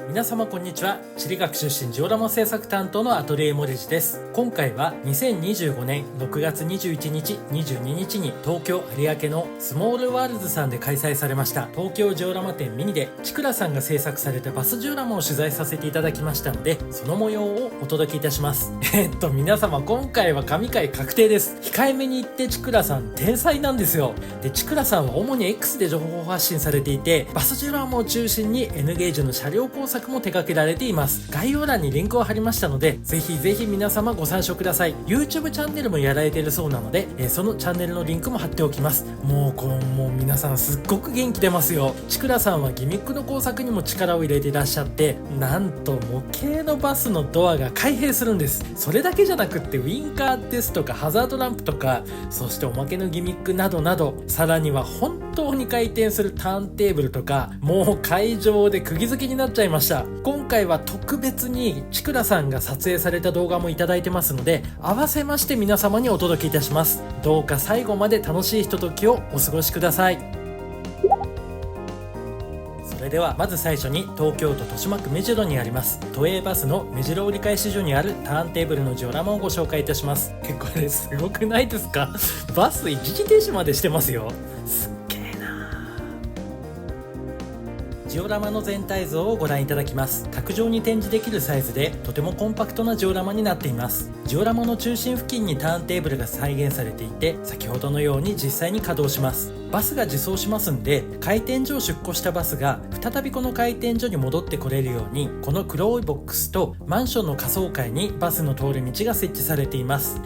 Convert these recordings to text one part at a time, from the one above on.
皆様こんにちは。地理学出身ジオラマ制作担当のアトリエモレジです。今回は2025年6月21日22日に東京有明のスモールワールズさんで開催されました東京ジオラマ展ミニでチクラさんが制作されたバスジオラマを取材させていただきましたので、その模様をお届けいたします。皆様今回は神回確定です。控えめに言ってチクラさん天才なんですよ。で、チクラさんは主に X で情報発信されていて、バスジオラマを中心に N ゲージの車両工作も手掛けられています。概要欄にリンクを貼りましたので、ぜひぜひ皆様ご参照ください。 YouTube チャンネルもやられているそうなので、そのチャンネルのリンクも貼っておきます。もう皆さんすっごく元気出ますよ。チクラさんはギミックの工作にも力を入れていらっしゃって、なんと模型のバスのドアが開閉するんです。それだけじゃなくって、ウインカーですとかハザードランプとか、そしておまけのギミックなどなど、さらには本当に回転するターンテーブルとか、もう会場で釘付けになっちゃいました。今回は特別にチクラさんが撮影された動画もいただいてますので、合わせまして皆様にお届けいたします。どうか最後まで楽しいひとときをお過ごしください。それではまず最初に東京都豊島区目白にあります都営バスの目白折り返し所にあるターンテーブルのジオラマをご紹介いたします。これすごくないですか？バス一時停止までしてますよ。すっげーな。ジオラマの全体像をご覧いただきます。卓上に展示できるサイズでとてもコンパクトなジオラマになっています。ジオラマの中心付近にターンテーブルが再現されていて、先ほどのように実際に稼働します。バスが自走しますんで、回転所を出庫したバスが再びこの回転所に戻ってこれるように、この黒いボックスとマンションの下層階にバスの通る道が設置されています。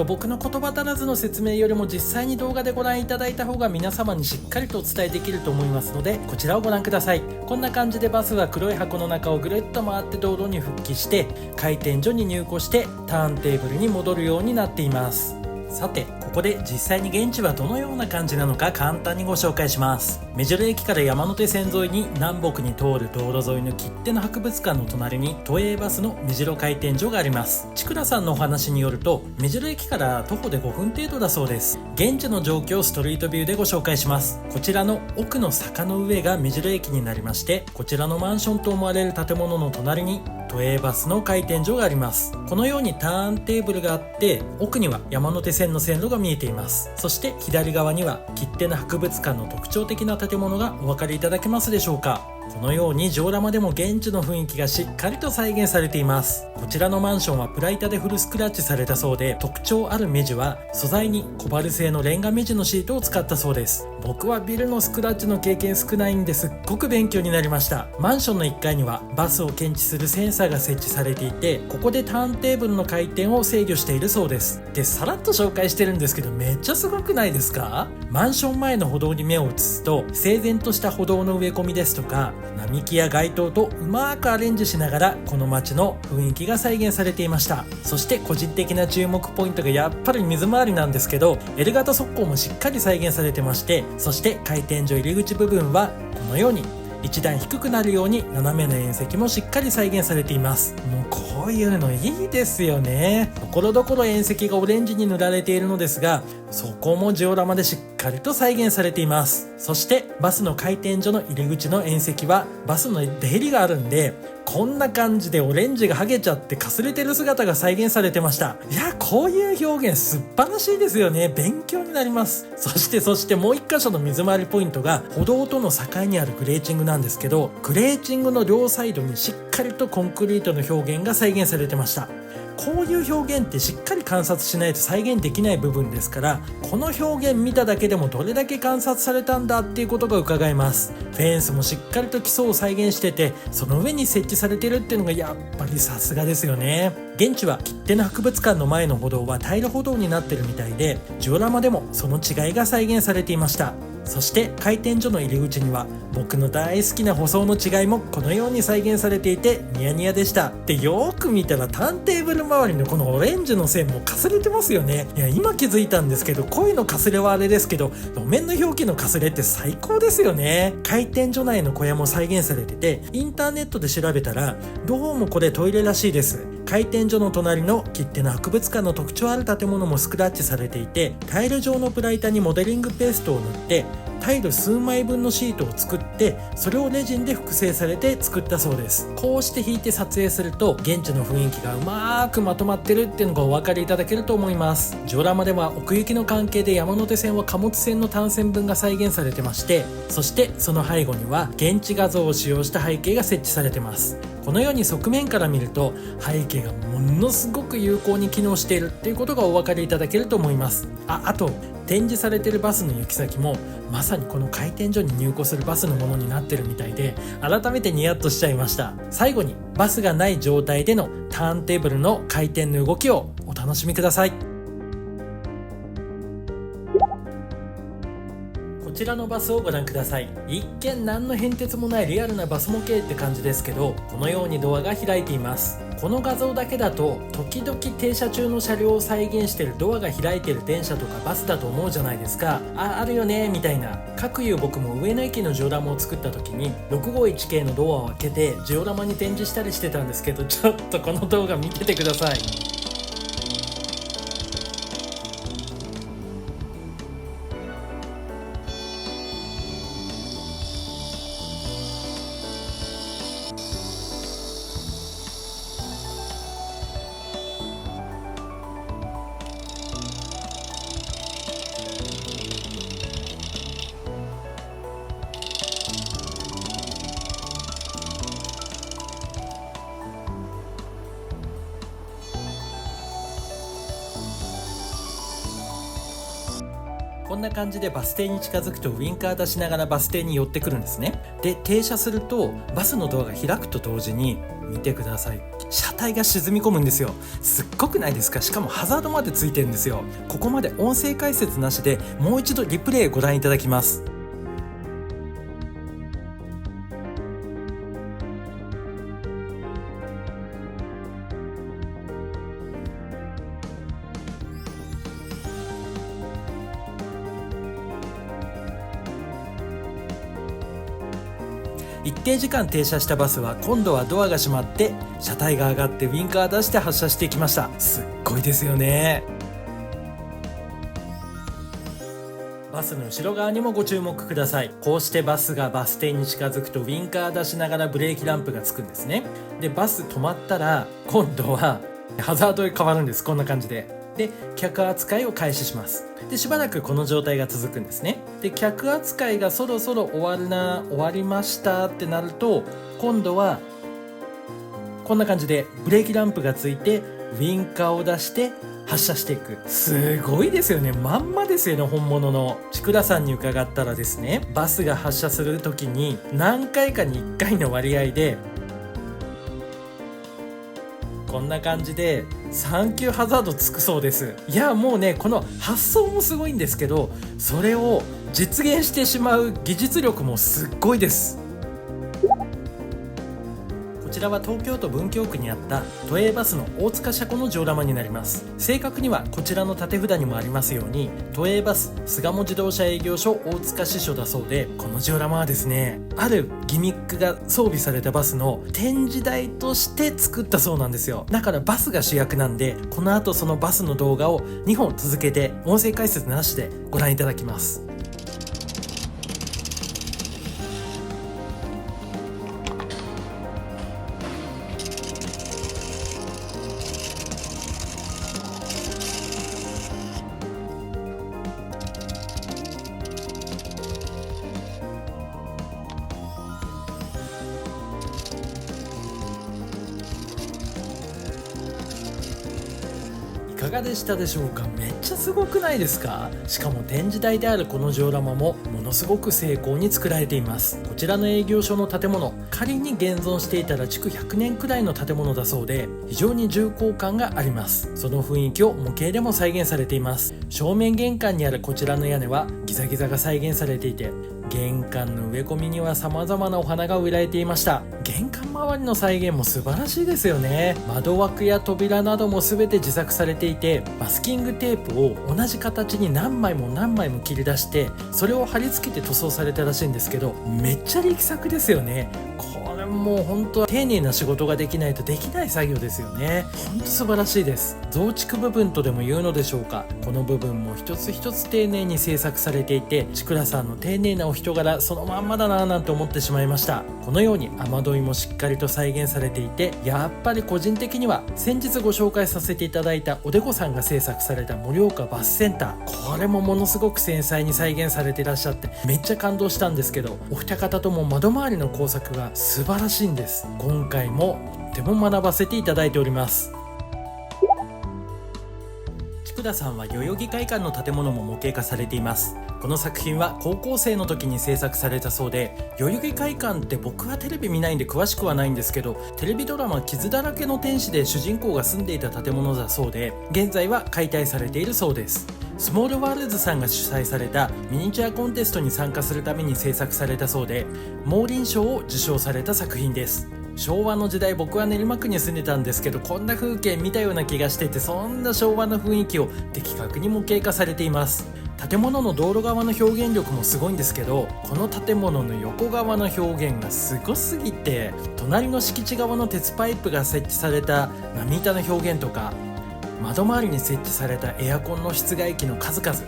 僕の言葉足らずの説明よりも実際に動画でご覧いただいた方が皆様にしっかりとお伝えできると思いますので、こちらをご覧ください。こんな感じでバスは黒い箱の中をぐるっと回って道路に復帰して、回転所に入庫してターンテーブルに戻るようになっています。さて、ここで実際に現地はどのような感じなのか簡単にご紹介します。目白駅から山手線沿いに南北に通る道路沿いの切手の博物館の隣に都営バスの目白回転所があります。チクラさんのお話によると、目白駅から徒歩で5分程度だそうです。現地の状況をストリートビューでご紹介します。こちらの奥の坂の上が目白駅になりまして、こちらのマンションと思われる建物の隣に都営バスの回転所があります。このようにターンテーブルがあって、奥には山手線の線路が見えています。そして左側には切手の博物館の特徴的な建物がお分かりいただけますでしょうか。このようにジオラマでも現地の雰囲気がしっかりと再現されています。こちらのマンションはプラ板でフルスクラッチされたそうで、特徴ある目地は素材にコバル製のレンガ目地のシートを使ったそうです。僕はビルのスクラッチの経験少ないんですっごく勉強になりました。マンションの1階にはバスを検知するセンサーが設置されていて、ここでターンテーブルの回転を制御しているそうです。で、さらっと紹介してるんですけど、めっちゃすごくないですか？マンション前の歩道に目を移すと、整然とした歩道の植え込みですとか並木や街灯とうまくアレンジしながら、この街の雰囲気が再現されていました。そして個人的な注目ポイントがやっぱり水回りなんですけど、L 型側溝もしっかり再現されてまして、そして回転所入り口部分はこのように一段低くなるように斜めの縁石もしっかり再現されています。もうこういうのいいですよね。ところどころ縁石がオレンジに塗られているのですが、そこもジオラマでしっかりと再現されています。そしてバスの回転所の入り口の縁石はバスの出入りがあるんで、こんな感じでオレンジが剥げちゃってかすれてる姿が再現されてました。いや、こういう表現素晴らしいですよね。勉強になります。そしてもう一箇所の水回りポイントが歩道との境にあるグレーチングなんですけど、グレーチングの両サイドにしっかりとコンクリートの表現が再現されてました。こういう表現ってしっかり観察しないと再現できない部分ですから、この表現見ただけでもどれだけ観察されたんだっていうことが伺えます。フェンスもしっかりと基礎を再現してて、その上に設置されてるっていうのがやっぱりさすがですよね。現地は切手の博物館の前の歩道はタイル歩道になってるみたいで、ジオラマでもその違いが再現されていました。そして回転所の入り口には僕の大好きな舗装の違いもこのように再現されていてニヤニヤでした。で、よーく見たらターンテーブル周りのこのオレンジの線もかすれてますよね。いや、今気づいたんですけど、恋のかすれはあれですけど、路面の表記のかすれって最高ですよね。回転所内の小屋も再現されてて、インターネットで調べたらどうもこれトイレらしいです。回転所の隣の切手の博物館の特徴ある建物もスクラッチされていて、タイル状のプラ板にモデリングペーストを塗ってタイル数枚分のシートを作って、それをレジンで複製されて作ったそうです。こうして引いて撮影すると現地の雰囲気がうまくまとまってるっていうのがお分かりいただけると思います。ジオラマでは奥行きの関係で山手線は貨物線の単線分が再現されてまして、そしてその背後には現地画像を使用した背景が設置されてます。このように側面から見ると背景がものすごく有効に機能しているっていうことがお分かりいただけると思います。あと展示されているバスの行き先もまさにこの回転所に入庫するバスのものになってるみたいで、改めてニヤッとしちゃいました。最後にバスがない状態でのターンテーブルの回転の動きをお楽しみください。こちらのバスをご覧ください。一見何の変哲もないリアルなバス模型って感じですけど、このようにドアが開いています。この画像だけだと時々停車中の車両を再現しているドアが開いている電車とかバスだと思うじゃないですか。あるよねみたいな。各いう僕も上野駅のジオラマを作った時に651系のドアを開けてジオラマに展示したりしてたんですけど、ちょっとこの動画見ててください。こんな感じでバス停に近づくとウインカー出しながらバス停に寄ってくるんですね。で停車するとバスのドアが開くと同時に見てください、車体が沈み込むんですよ。すっごくないですか？しかもハザードまでついてるんですよ。ここまで音声解説なしでもう一度リプレイご覧いただきます。一定時間停車したバスは今度はドアが閉まって車体が上がってウインカー出して発車していきました。すっごいですよね。バスの後ろ側にもご注目ください。こうしてバスがバス停に近づくとウインカー出しながらブレーキランプがつくんですね。でバス止まったら今度はハザードへ変わるんです。こんな感じで客扱いを開始します。でしばらくこの状態が続くんですね。で客扱いがそろそろ終わりましたってなると、今度はこんな感じでブレーキランプがついてウインカーを出して発車していく。すごいですよね。まんまですよね、本物の。千倉さんに伺ったらですね、バスが発車する時に何回かに1回の割合でこんな感じで3級ハザードつくそうです。いやもうね、この発想もすごいんですけど、それを実現してしまう技術力もすっごいです。こちらは東京都文京区にあった都営バスの大塚車庫のジオラマになります。正確にはこちらの縦札にもありますように都営バス巣鴨自動車営業所大塚支所だそうで、このジオラマはですね、あるギミックが装備されたバスの展示台として作ったそうなんですよ。だからバスが主役なんで、この後そのバスの動画を2本続けて音声解説なしでご覧いただきます。いかがでしたでしょうか？めっちゃすごくないですか？しかも展示台であるこのジオラマもものすごく精巧に作られています。こちらの営業所の建物、仮に現存していたら築100年くらいの建物だそうで、非常に重厚感があります。その雰囲気を模型でも再現されています。正面玄関にあるこちらの屋根はギザギザが再現されていて、玄関の植え込みには様々なお花が植えられていました。玄関周りの再現も素晴らしいですよね。窓枠や扉なども全て自作されていて、マスキングテープを同じ形に何枚も何枚も切り出してそれを貼り付けて塗装されたらしいんですけど、めっちゃ力作ですよね。これもう本当は丁寧な仕事ができないとできない作業ですよね。本当素晴らしいです。増築部分とでも言うのでしょうか。この部分も一つ一つ丁寧に制作されていて、ちくらさんの丁寧なお人柄そのまんまだなぁなんて思ってしまいました。このように雨どいもしっかりと再現されていて、やっぱり個人的には先日ご紹介させていただいたおでこさんが制作された盛岡バスセンター、これもものすごく繊細に再現されていらっしゃってめっちゃ感動したんですけど、お二方とも窓周りの工作が素晴らしいんです。今回もとても学ばせていただいております。ちくらさんは代々木会館の建物も模型化されています。この作品は高校生の時に制作されたそうで、代々木会館って僕はテレビ見ないんで詳しくはないんですけど、テレビドラマ傷だらけの天使で主人公が住んでいた建物だそうで、現在は解体されているそうです。スモールワールズさんが主催されたミニチュアコンテストに参加するために制作されたそうで、モーリン賞を受賞された作品です。昭和の時代、僕は練馬区に住んでたんですけど、こんな風景見たような気がしてて、そんな昭和の雰囲気を的確に模型化されています。建物の道路側の表現力もすごいんですけど、この建物の横側の表現がすごすぎて、隣の敷地側の鉄パイプが設置された波板の表現とか、窓周りに設置されたエアコンの室外機の数々、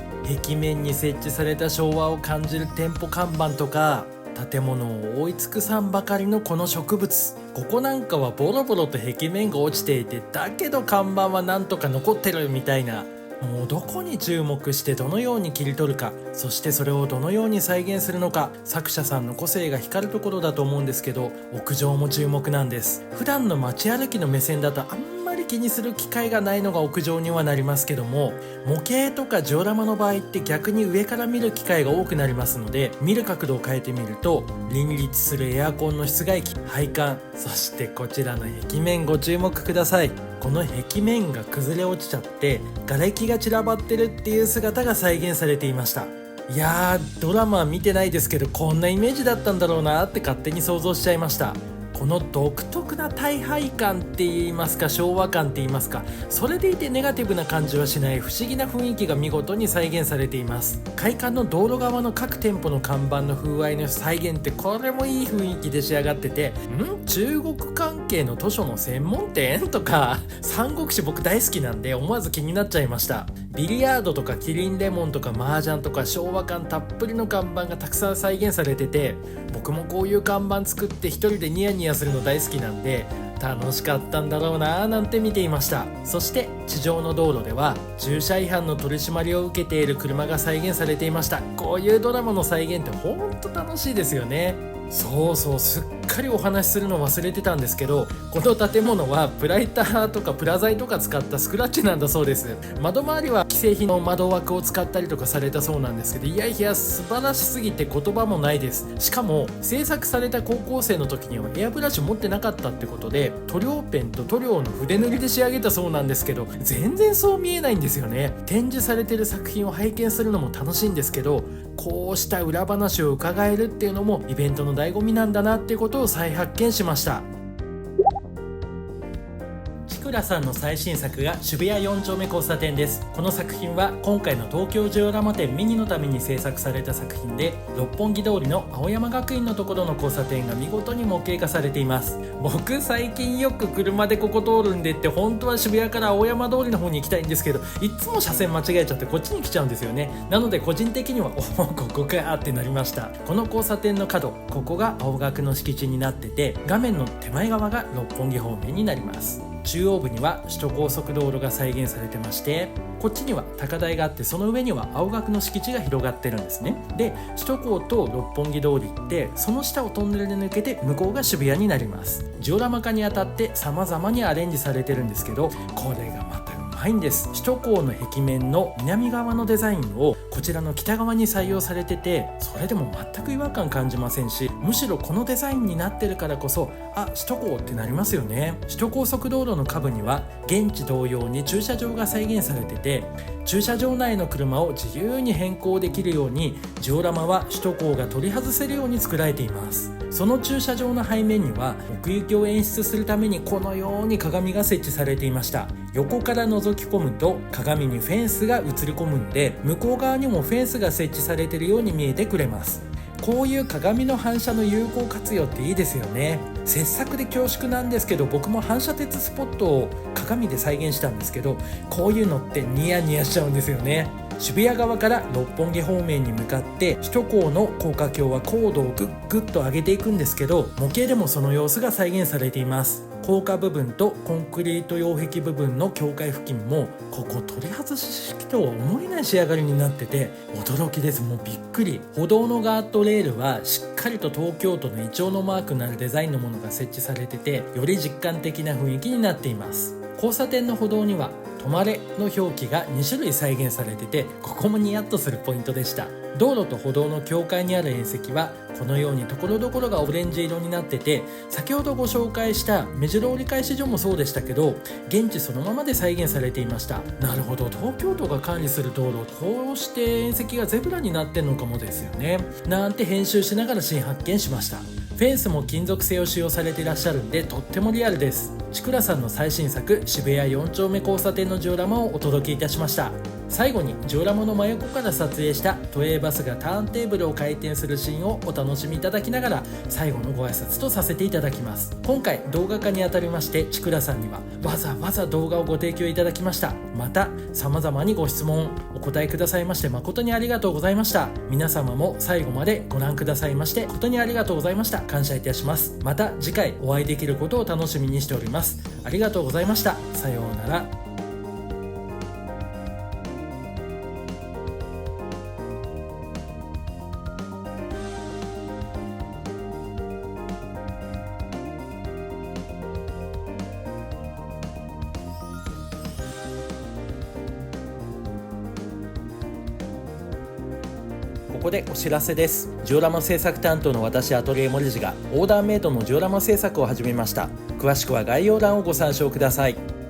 壁面に設置された昭和を感じる店舗看板とか、建物を覆い尽くさんばかりのこの植物、ここなんかはボロボロと壁面が落ちていて、だけど看板はなんとか残ってるみたいな、もうどこに注目してどのように切り取るか、そしてそれをどのように再現するのか、作者さんの個性が光るところだと思うんですけど、屋上も注目なんです。普段の街歩きの目線だとあんまり気にする機会がないのが屋上にはなりますけども、模型とかジオラマの場合って逆に上から見る機会が多くなりますので、見る角度を変えてみると、林立するエアコンの室外機、配管、そしてこちらの壁面ご注目ください。この壁面が崩れ落ちちゃって瓦礫が散らばってるっていう姿が再現されていました。いやー、ドラマは見てないですけど、こんなイメージだったんだろうなって勝手に想像しちゃいました。この独特な大敗感って言いますか、昭和感って言いますか、それでいてネガティブな感じはしない不思議な雰囲気が見事に再現されています。会館の道路側の各店舗の看板の風合いの再現って、これもいい雰囲気で仕上がってて、中国関係の図書の専門店とか、三国志僕大好きなんで思わず気になっちゃいました。ビリヤードとかキリンレモンとか麻雀とか昭和感たっぷりの看板がたくさん再現されてて、僕もこういう看板作って一人でニヤニヤするの大好きなんで、楽しかったんだろうなーなんて見ていました。そして地上の道路では駐車違反の取り締まりを受けている車が再現されていました。こういうドラマの再現ってほんと楽しいですよね。そうそう、すっかりお話しするの忘れてたんですけど、この建物はブライターとかプラ材とか使ったスクラッチなんだそうです。窓周りは既製品の窓枠を使ったりとかされたそうなんですけど、いやいや素晴らしすぎて言葉もないです。しかも制作された高校生の時にはエアブラシ持ってなかったってことで、塗料ペンと塗料の筆塗りで仕上げたそうなんですけど、全然そう見えないんですよね。展示されてる作品を拝見するのも楽しいんですけど、こうした裏話を伺えるっていうのもイベントの醍醐味なんだなっていうことを再発見しました。ちくらさんの最新作が渋谷4丁目交差点です。この作品は今回の東京ジオラマ展ミニのために制作された作品で、六本木通りの青山学院のところの交差点が見事に模型化されています。僕最近よく車でここ通るんでって、本当は渋谷から青山通りの方に行きたいんですけど、いつも車線間違えちゃってこっちに来ちゃうんですよね。なので個人的にはここかーってなりました。この交差点の角、ここが青学の敷地になってて、画面の手前側が六本木方面になります。中央部には首都高速道路が再現されてまして、こっちには高台があって、その上には青学の敷地が広がってるんですね。で、首都高と六本木通り行って、その下をトンネルで抜けて向こうが渋谷になります。ジオラマ化にあたって様々にアレンジされてるんですけど、これがまたうまいんです。首都高の壁面の南側のデザインをこちらの北側に採用されてて、それでも全く違和感感じませんし、むしろこのデザインになってるからこそ、首都高ってなりますよね。首都高速道路の下部には現地同様に駐車場が再現されてて、駐車場内の車を自由に変更できるように、ジオラマは首都高が取り外せるように作られています。その駐車場の背面には奥行きを演出するためにこのように鏡が設置されていました。横から覗き込むと鏡にフェンスが映り込むんで、向こう側にもフェンスが設置されているように見えてくれます。こういう鏡の反射の有効活用っていいですよね。切削で恐縮なんですけど、僕も反射鉄スポットを鏡で再現したんですけど、こういうのってニヤニヤしちゃうんですよね。渋谷側から六本木方面に向かって首都高の高架橋は高度をぐっと上げていくんですけど、模型でもその様子が再現されています。高架部分とコンクリート擁壁部分の境界付近もここ取り外し式とは思えない仕上がりになってて驚きです。もうびっくり。歩道のガードレールはしっかりと東京都のイチョウのマークになるデザインのものが設置されてて、より実感的な雰囲気になっています。交差点の歩道には止まれの表記が2種類再現されてて、ここもニヤッとするポイントでした。道路と歩道の境界にある縁石はこのようにところどころがオレンジ色になってて、先ほどご紹介した目白折り返し所もそうでしたけど、現地そのままで再現されていました。なるほど、東京都が管理する道路、こうして縁石がゼブラになってんのかもですよね、なんて編集しながら新発見しました。フェンスも金属製を使用されていらっしゃるんでとってもリアルです。ちくらさんの最新作渋谷4丁目交差点のジオラマをお届けいたしました。最後にジオラマの真横から撮影した都営バスがターンテーブルを回転するシーンをお楽しみいただきながら最後のご挨拶とさせていただきます。今回動画化にあたりましてちくらさんにはわざわざ動画をご提供いただきました。また様々にご質問お答えくださいまして誠にありがとうございました。皆様も最後までご覧くださいまして誠にありがとうございました。感謝いたします。また次回お会いできることを楽しみにしております。ありがとうございました。さようなら。ここでお知らせです。ジオラマ制作担当の私アトリエ森次がオーダーメイドのジオラマ制作を始めました。詳しくは概要欄をご参照ください。